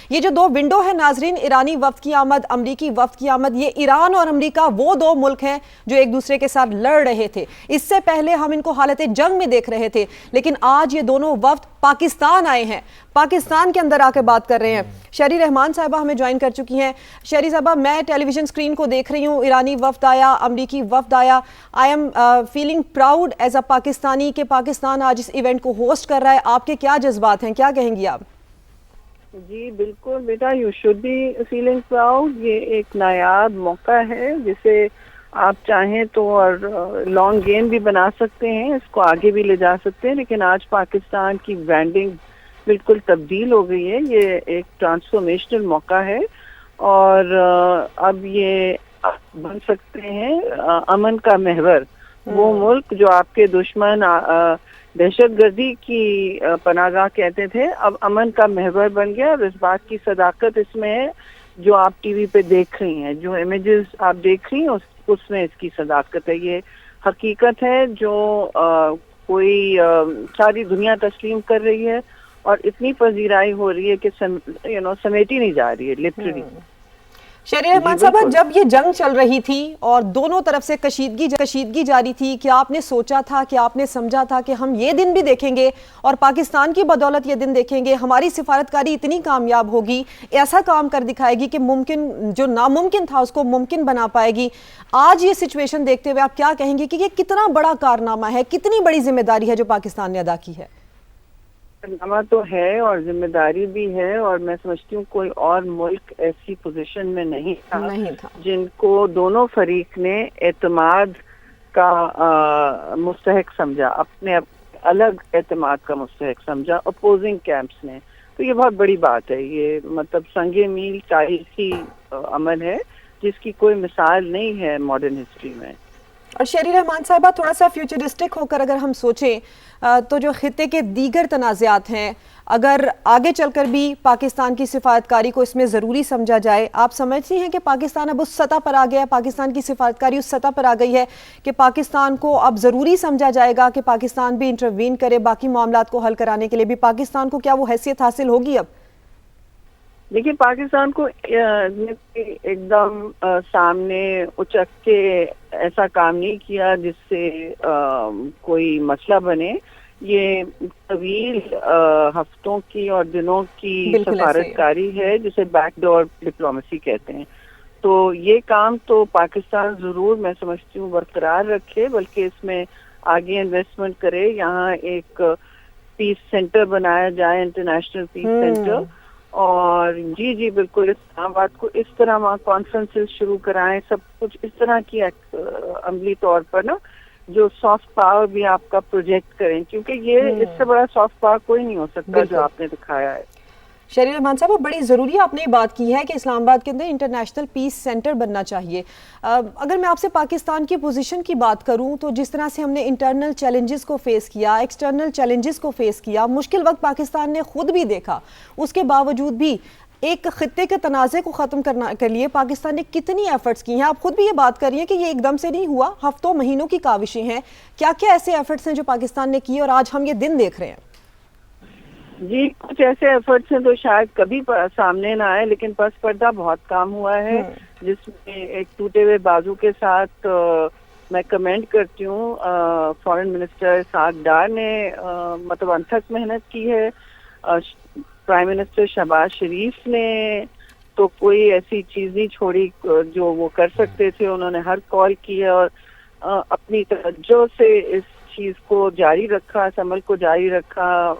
یہ جو دو ونڈو ہے ناظرین، ایرانی وفد کی آمد، امریکی وفد کی آمد، یہ ایران اور امریکہ وہ دو ملک ہیں جو ایک دوسرے کے ساتھ لڑ رہے تھے. اس سے پہلے ہم ان کو حالت جنگ میں دیکھ رہے تھے، لیکن آج یہ دونوں وفد پاکستان آئے ہیں، پاکستان کے اندر آ کے بات کر رہے ہیں. شہری رحمان صاحبہ ہمیں جوائن کر چکی ہیں. شہری صاحبہ، میں ٹیلی ویژن اسکرین کو دیکھ رہی ہوں، ایرانی وفد آیا، امریکی وفد آیا. I am feeling proud as a Pakistani کہ پاکستان آج اس ایونٹ کو ہوسٹ کر رہا ہے. آپ کے کیا جذبات ہیں، کیا کہیں گی آپ؟ جی بالکل بیٹا، you should be feeling proud. یہ ایک نایاب موقع ہے جسے آپ چاہیں تو اور لانگ گیم بھی بنا سکتے ہیں، اس کو آگے بھی لے جا سکتے ہیں، لیکن آج پاکستان کی برانڈنگ بالکل تبدیل ہو گئی ہے. یہ ایک ٹرانسفارمیشنل موقع ہے اور اب یہ بن سکتے ہیں امن کا محور. وہ ملک جو آپ کے دشمن دہشت گردی کی پناہ گاہ کہتے تھے، اب امن کا محور بن گیا. اور اس بات کی صداقت اس میں ہے جو آپ ٹی وی پہ دیکھ رہی ہیں، جو امیجز آپ دیکھ رہی ہیں اس میں اس کی صداقت ہے. یہ حقیقت ہے جو کوئی ساری دنیا تسلیم کر رہی ہے اور اتنی پذیرائی ہو رہی ہے کہ سمیٹی نہیں جا رہی ہے لٹرلی. شہری رحمان صاحبہ، جب یہ جنگ چل رہی تھی اور دونوں طرف سے کشیدگی جاری تھی، کیا آپ نے سوچا تھا، کیا آپ نے سمجھا تھا کہ ہم یہ دن بھی دیکھیں گے اور پاکستان کی بدولت یہ دن دیکھیں گے، ہماری سفارتکاری اتنی کامیاب ہوگی، ایسا کام کر دکھائے گی کہ ممکن جو ناممکن تھا اس کو ممکن بنا پائے گی؟ آج یہ سچویشن دیکھتے ہوئے آپ کیا کہیں گے کہ یہ کتنا بڑا کارنامہ ہے، کتنی بڑی ذمہ داری ہے جو پاکستان نے ادا کی ہے؟ کارنامہ تو ہے اور ذمہ داری بھی ہے، اور میں سمجھتی ہوں کوئی اور ملک ایسی پوزیشن میں نہیں تھا جن کو دونوں فریق نے اعتماد کا مستحق سمجھا، اپنے الگ اعتماد کا مستحق سمجھا اپوزنگ کیمپس نے. تو یہ بہت بڑی بات ہے. یہ مطلب سنگ میل تاریخی عمل ہے جس کی کوئی مثال نہیں ہے ماڈرن ہسٹری میں. اور شہری رحمان صاحبہ، تھوڑا سا فیوچرسٹک ہو کر اگر ہم سوچیں تو جو خطے کے دیگر تنازعات ہیں، اگر آگے چل کر بھی پاکستان کی سفارتکاری کو اس میں ضروری سمجھا جائے، آپ سمجھتی ہیں کہ پاکستان اب اس سطح پر آ گیا ہے، پاکستان کی سفارتکاری اس سطح پر آ گئی ہے کہ پاکستان کو اب ضروری سمجھا جائے گا کہ پاکستان بھی انٹروین کرے باقی معاملات کو حل کرانے کے لیے بھی؟ پاکستان کو کیا وہ حیثیت حاصل ہوگی اب؟ دیکھیے، پاکستان کو ایک دم سامنے اچک کے ایسا کام نہیں کیا جس سے کوئی مسئلہ بنے. یہ طویل ہفتوں کی اور دنوں کی سفارتکاری ہے جسے بیک ڈور ڈپلومیسی کہتے ہیں. تو یہ کام تو پاکستان ضرور میں سمجھتی ہوں برقرار رکھے، بلکہ اس میں آگے انویسٹمنٹ کرے. یہاں ایک پیس سینٹر بنایا جائے، انٹرنیشنل پیس سینٹر. اور جی بالکل اسلام آباد کو اس طرح وہاں کانفرنسز شروع کرائیں، سب کچھ اس طرح کی عملی طور پر نا جو سافٹ پاور بھی آپ کا پروجیکٹ کریں، کیونکہ یہ اس سے بڑا سافٹ پاور کوئی نہیں ہو سکتا جو آپ نے دکھایا ہے. شہری رحمان صاحب، بڑی ضروری آپ نے بات کی ہے کہ اسلام آباد کے اندر انٹرنیشنل پیس سینٹر بننا چاہیے. اگر میں آپ سے پاکستان کی پوزیشن کی بات کروں تو جس طرح سے ہم نے انٹرنل چیلنجز کو فیس کیا، ایکسٹرنل چیلنجز کو فیس کیا، مشکل وقت پاکستان نے خود بھی دیکھا، اس کے باوجود بھی ایک خطے کے تنازع کو ختم کرنے کے لیے پاکستان نے کتنی ایفرٹس کی ہیں. آپ خود بھی یہ بات کر رہی ہیں کہ یہ ایک دم سے نہیں ہوا، ہفتوں مہینوں کی کاوشیں ہیں. کیا کیا ایسے ایفرٹس ہیں جو پاکستان نے کی اور آج ہم یہ دن دیکھ رہے ہیں؟ جی کچھ ایسے ایفرٹس ہیں تو شاید کبھی سامنے نہ آئے، لیکن پس پردہ بہت کام ہوا ہے جس میں ایک ٹوٹے ہوئے بازو کے ساتھ میں کمنٹ کرتی ہوں فارن منسٹر اسحاق ڈار نے مطلب انتھک محنت کی ہے. پرائم منسٹر شہباز شریف نے تو کوئی ایسی چیز نہیں چھوڑی جو وہ کر سکتے تھے، انہوں نے ہر کال کی ہے اور اپنی توجہ سے اس چیز کو جاری رکھا، اس عمل کو جاری رکھا.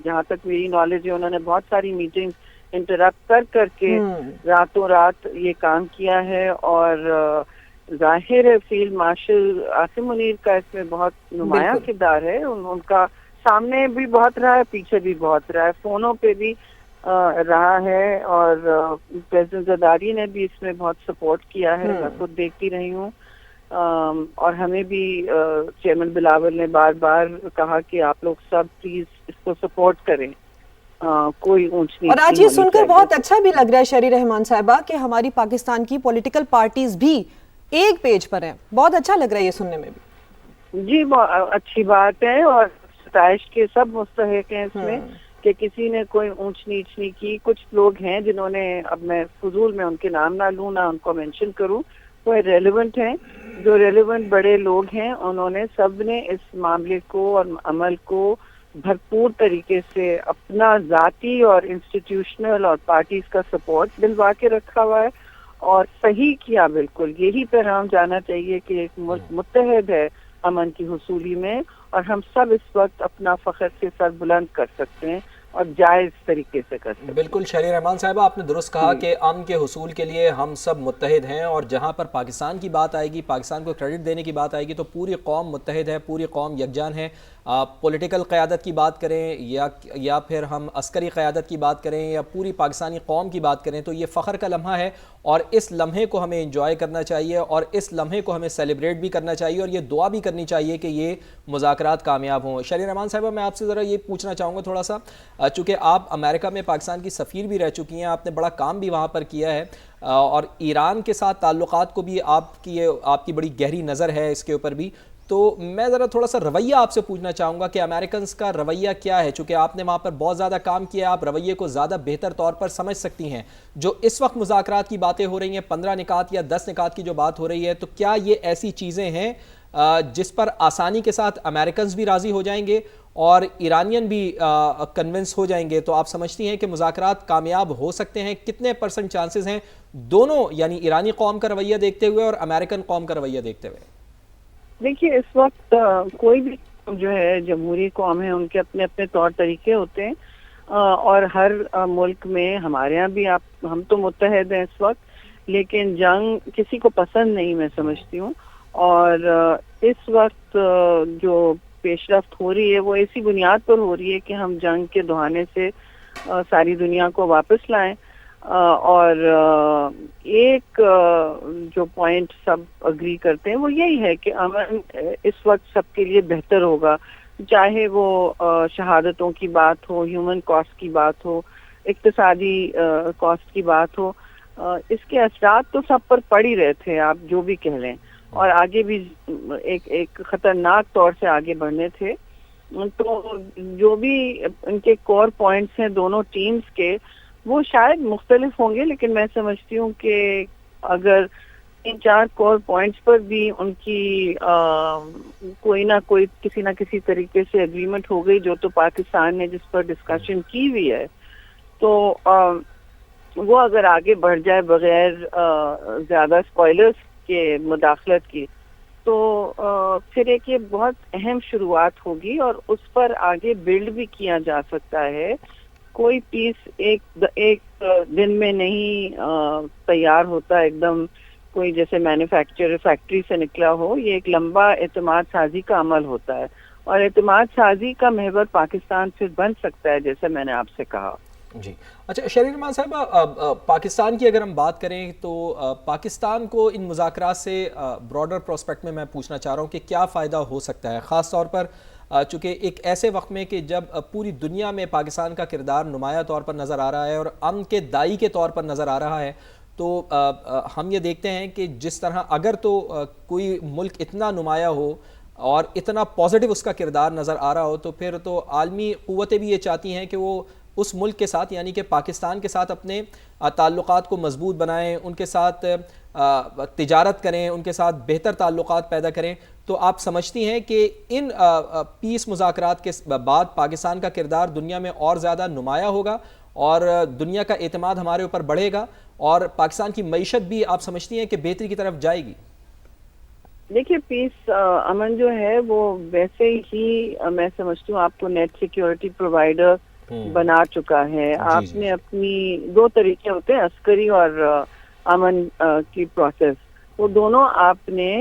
جہاں تک میری نالج ہے انہوں نے بہت ساری میٹنگ انٹرپٹ کر کے راتوں رات یہ کام کیا ہے. اور ظاہر ہے فیلڈ مارشل عاصم منیر کا اس میں بہت نمایاں کردار ہے. ان کا سامنے بھی بہت رہا ہے، پیچھے بھی بہت رہا ہے، فونوں پہ بھی رہا ہے، اور پریزیڈنٹ زرداری نے بھی اس میں بہت سپورٹ کیا ہے. میں خود دیکھتی رہی ہوں. اور ہمیں بھی چیئرمین بلاول نے بار بار کہا کہ آپ لوگ سب پلیز اس کو سپورٹ کریں، کوئی اونچ نیچ. اور آج یہ سن کر بہت اچھا بھی لگ رہا ہے شہری رحمان صاحبہ کہ ہماری پاکستان کی پولیٹیکل پارٹیز بھی ایک پیج پر ہیں. بہت اچھا لگ رہا ہے یہ سننے میں بھی. جی اچھی بات ہے اور ستائش کے سب مستحق ہیں اس میں. کہ کسی نے کوئی اونچ نیچ نہیں کی. کچھ لوگ ہیں جنہوں نے, اب میں فضول میں ان کے نام نہ لوں نہ ان کو مینشن کروں, وہ ریلیونٹ ہیں, جو ریلیونٹ بڑے لوگ ہیں, انہوں نے سب نے اس معاملے کو اور عمل کو بھرپور طریقے سے اپنا ذاتی اور انسٹیٹیوشنل اور پارٹیز کا سپورٹ دلوا کے رکھا ہوا ہے, اور صحیح کیا. بالکل یہی پیغام جانا چاہیے کہ ایک ملک متحد ہے امن کی حصولی میں, اور ہم سب اس وقت اپنا فخر سے سر بلند کر سکتے ہیں اور جائز طریقے سے کر سکتے ہیں. بالکل شہریار رحمان صاحبہ, آپ نے درست کہا کہ امن کے حصول کے لیے ہم سب متحد ہیں, اور جہاں پر پاکستان کی بات آئے گی, پاکستان کو کریڈٹ دینے کی بات آئے گی, تو پوری قوم متحد ہے, پوری قوم یکجان ہے. پولیٹیکل قیادت کی بات کریں یا پھر ہم عسکری قیادت کی بات کریں یا پوری پاکستانی قوم کی بات کریں, تو یہ فخر کا لمحہ ہے, اور اس لمحے کو ہمیں انجوائے کرنا چاہیے, اور اس لمحے کو ہمیں سیلیبریٹ بھی کرنا چاہیے, اور یہ دعا بھی کرنی چاہیے کہ یہ مذاکرات کامیاب ہوں. شہریار رحمان صاحبہ, میں آپ سے ذرا یہ پوچھنا چاہوں گا تھوڑا سا, چونکہ آپ امریکہ میں پاکستان کی سفیر بھی رہ چکی ہیں, آپ نے بڑا کام بھی وہاں پر کیا ہے, اور ایران کے ساتھ تعلقات کو بھی آپ کی بڑی گہری نظر ہے اس کے اوپر بھی. تو میں ذرا تھوڑا سا رویہ آپ سے پوچھنا چاہوں گا کہ امریکنز کا رویہ کیا ہے, چونکہ آپ نے وہاں پر بہت زیادہ کام کیا ہے, آپ رویے کو زیادہ بہتر طور پر سمجھ سکتی ہیں. جو اس وقت مذاکرات کی باتیں ہو رہی ہیں, 15 نکات یا 10 نکات کی جو بات ہو رہی ہے, تو کیا یہ ایسی چیزیں ہیں جس پر آسانی کے ساتھ امریکنز بھی راضی ہو جائیں گے اور ایرانین بھی کنونس ہو جائیں گے؟ تو آپ سمجھتی ہیں کہ مذاکرات کامیاب ہو سکتے ہیں؟ کتنے % چانسز ہیں دونوں, یعنی ایرانی قوم کا رویہ دیکھتے ہوئے اور امریکن قوم کا رویہ دیکھتے ہوئے؟ دیکھیے, اس وقت کوئی بھی جو ہے جمہوری قوم ہے, ان کے اپنے اپنے طور طریقے ہوتے ہیں, اور ہر ملک میں, ہمارے یہاں بھی ہم تو متحد ہیں اس وقت, لیکن جنگ کسی کو پسند نہیں, میں سمجھتی ہوں. اور اس وقت جو پیش رفت ہو رہی ہے وہ ایسی بنیاد پر ہو رہی ہے کہ ہم جنگ کے دہانے سے ساری دنیا کو واپس لائیں. اور ایک جو پوائنٹ سب اگری کرتے ہیں وہ یہی ہے کہ امن اس وقت سب کے لیے بہتر ہوگا, چاہے وہ شہادتوں کی بات ہو, ہیومن کاسٹ کی بات ہو, اقتصادی کاسٹ کی بات ہو. اس کے اثرات تو سب پر پڑ ہی رہے تھے, آپ جو بھی کہہ لیں, اور آگے بھی ایک خطرناک طور سے آگے بڑھنے تھے. تو جو بھی ان کے کور پوائنٹس ہیں دونوں ٹیمز کے, وہ شاید مختلف ہوں گے, لیکن میں سمجھتی ہوں کہ اگر 3-4 کور پوائنٹس پر بھی ان کی کوئی نہ کوئی کسی نہ کسی طریقے سے اگریمنٹ ہو گئی, جو تو پاکستان نے جس پر ڈسکشن کی ہوئی ہے, تو وہ اگر آگے بڑھ جائے بغیر زیادہ اسپوائلرز کے مداخلت کی, تو پھر ایک یہ بہت اہم شروعات ہوگی, اور اس پر آگے بلڈ بھی کیا جا سکتا ہے. کوئی پیس ایک دن میں نہیں تیار ہوتا ایک دم, کوئی جیسے مینوفیکچر فیکٹری سے نکلا ہو. یہ ایک لمبا اعتماد سازی کا عمل ہوتا ہے, اور اعتماد سازی کا محور پاکستان پھر بن سکتا ہے, جیسے میں نے آپ سے کہا. جی اچھا شہریار رحمان صاحبہ, پاکستان کی اگر ہم بات کریں تو پاکستان کو ان مذاکرات سے براڈر پروسپیکٹ میں پوچھنا چاہ رہا ہوں کہ کیا فائدہ ہو سکتا ہے, خاص طور پر چونکہ ایک ایسے وقت میں کہ جب پوری دنیا میں پاکستان کا کردار نمایاں طور پر نظر آ رہا ہے اور امن کے دائی کے طور پر نظر آ رہا ہے. تو ہم یہ دیکھتے ہیں کہ جس طرح اگر تو کوئی ملک اتنا نمایاں ہو اور اتنا پازیٹیو اس کا کردار نظر آ رہا ہو, تو پھر تو عالمی قوتیں بھی یہ چاہتی ہیں کہ وہ اس ملک کے ساتھ یعنی کہ پاکستان کے ساتھ اپنے تعلقات کو مضبوط بنائیں, ان کے ساتھ تجارت کریں, ان کے ساتھ بہتر تعلقات پیدا کریں. تو آپ سمجھتی ہیں کہ ان پیس مذاکرات کے بعد پاکستان کا کردار دنیا میں اور زیادہ نمایاں ہوگا اور دنیا کا اعتماد ہمارے اوپر بڑھے گا, اور پاکستان کی معیشت بھی آپ سمجھتی ہیں کہ بہتری کی طرف جائے گی؟ دیکھیے, پیس امن جو ہے وہ ویسے ہی میں سمجھتی ہوں آپ کو نیٹ سیکیورٹی پرووائڈر بنا چکا ہے. آپ نے اپنی 2 طریقے ہوتے ہیں, عسکری اور امن کی پروسیس, وہ دونوں آپ نے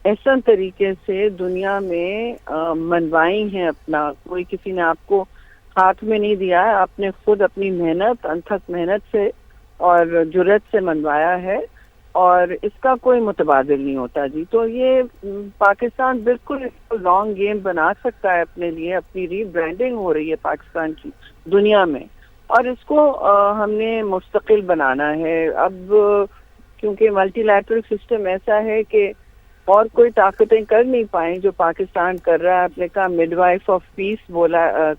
احسن طریقے سے دنیا میں منوائی ہیں. اپنا کوئی کسی نے آپ کو ہاتھ میں نہیں دیا ہے, آپ نے خود اپنی محنت, انتھک محنت سے اور جرأت سے منوایا ہے, اور اس کا کوئی متبادل نہیں ہوتا. جی, تو یہ پاکستان بالکل لانگ گیم بنا سکتا ہے اپنے لیے. اپنی ری برانڈنگ ہو رہی ہے پاکستان کی دنیا میں, اور اس کو ہم نے مستقل بنانا ہے. اب کیونکہ ملٹی لیٹرل سسٹم ایسا ہے کہ اور کوئی طاقتیں کر نہیں پائیں جو پاکستان کر رہا ہے. آپ نے کہا مڈ وائف آف پیس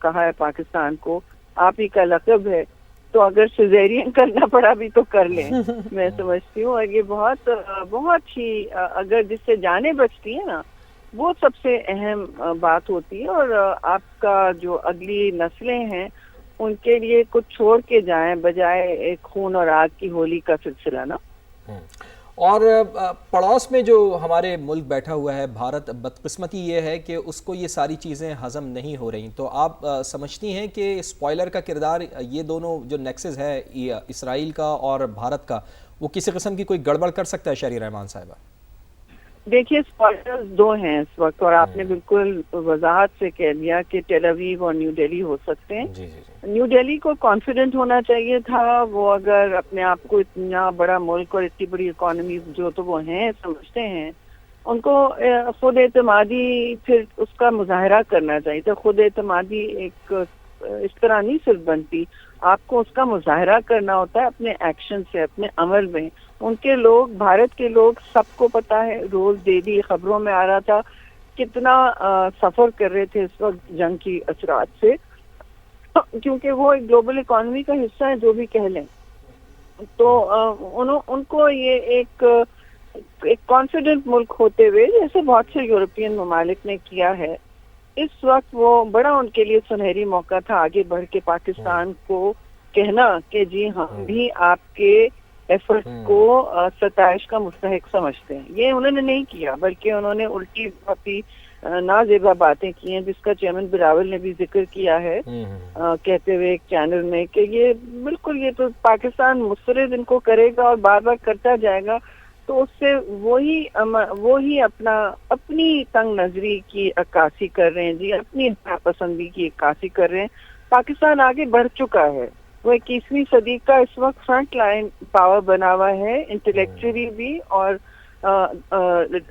کہا ہے پاکستان کو. آپ ہی کا لقب ہے، تو اگر سیزیرین کرنا پڑا بھی تو کر لیں میں سمجھتی ہوں. اور یہ بہت بہت ہی اگر جس سے جانیں بچتی ہیں نا وہ سب سے اہم بات ہوتی ہے. اور آپ کا جو اگلی نسلیں ہیں ان کے لیے کچھ چھوڑ کے جائیں بجائے ایک خون اور آگ کی ہولی کا سلسلہ نا. اور پڑوس میں جو ہمارے ملک بیٹھا ہوا ہے بھارت، بدقسمتی یہ ہے کہ اس کو یہ ساری چیزیں ہضم نہیں ہو رہی. تو آپ سمجھتی ہیں کہ اسپوائلر کا کردار یہ دونوں جو نیکسز ہے اسرائیل کا اور بھارت کا، وہ کسی قسم کی کوئی گڑبڑ کر سکتا ہے شہری رحمان صاحبہ؟ دیکھیے اسپوائلرز دو ہیں اس وقت، اور آپ نے بالکل وضاحت سے کہہ دیا کہ ٹیل اویو اور نیو دہلی ہو سکتے ہیں. جی جی جی. نیو دہلی کو کانفیڈنٹ ہونا چاہیے تھا. وہ اگر اپنے آپ کو اتنا بڑا ملک اور اتنی بڑی اکانومی جو تو وہ ہیں سمجھتے ہیں، ان کو خود اعتمادی پھر اس کا مظاہرہ کرنا چاہیے تھا. خود اعتمادی ایک اس طرح نہیں صرف بنتی، آپ کو اس کا مظاہرہ کرنا ہوتا ہے اپنے ایکشن سے، اپنے عمل میں. ان کے لوگ، بھارت کے لوگ، سب کو پتا ہے، روز ڈیلی خبروں میں آ رہا تھا کتنا سفر کر رہے تھے اس وقت جنگ کی اثرات سے، کیونکہ وہ ایک گلوبل اکانومی کا حصہ ہے جو بھی کہہ لیں. تو ان کو یہ ایک کانفیڈنٹ ملک ہوتے ہوئے جیسے بہت سے یورپین ممالک نے کیا ہے، اس وقت وہ بڑا ان کے لیے سنہری موقع تھا آگے بڑھ کے پاکستان کو کہنا کہ جی ہم بھی آپ کے ایفرٹ کو ستائش کا مستحق سمجھتے ہیں. یہ انہوں نے نہیں کیا، بلکہ انہوں نے الٹی بہت ہی نازیبا باتیں کی ہیں، جس کا چیئرمین بلاول نے بھی ذکر کیا ہے کہتے ہوئے ایک چینل میں کہ یہ بالکل، یہ تو پاکستان مسترد ان کو کرے گا اور بار بار کرتا جائے گا. تو اس سے وہی اپنی تنگ نظری کی عکاسی کر رہے ہیں جی، اپنی ناپسندی کی عکاسی کر رہے ہیں. پاکستان آگے بڑھ چکا ہے، وہ 21ویں صدی کا اس وقت فرنٹ لائن پاور بنا ہوا ہے، انٹلیکچولی بھی اور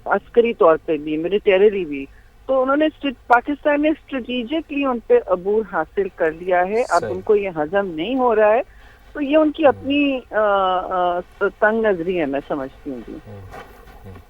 عسکری طور پہ بھی، ملیٹریلی بھی. تو انہوں نے پاکستان نے اسٹریٹجکلی ان پہ عبور حاصل کر لیا ہے. اب ان کو یہ ہضم نہیں ہو رہا ہے، تو یہ ان کی اپنی تنگ نظری ہے میں سمجھتی ہوں.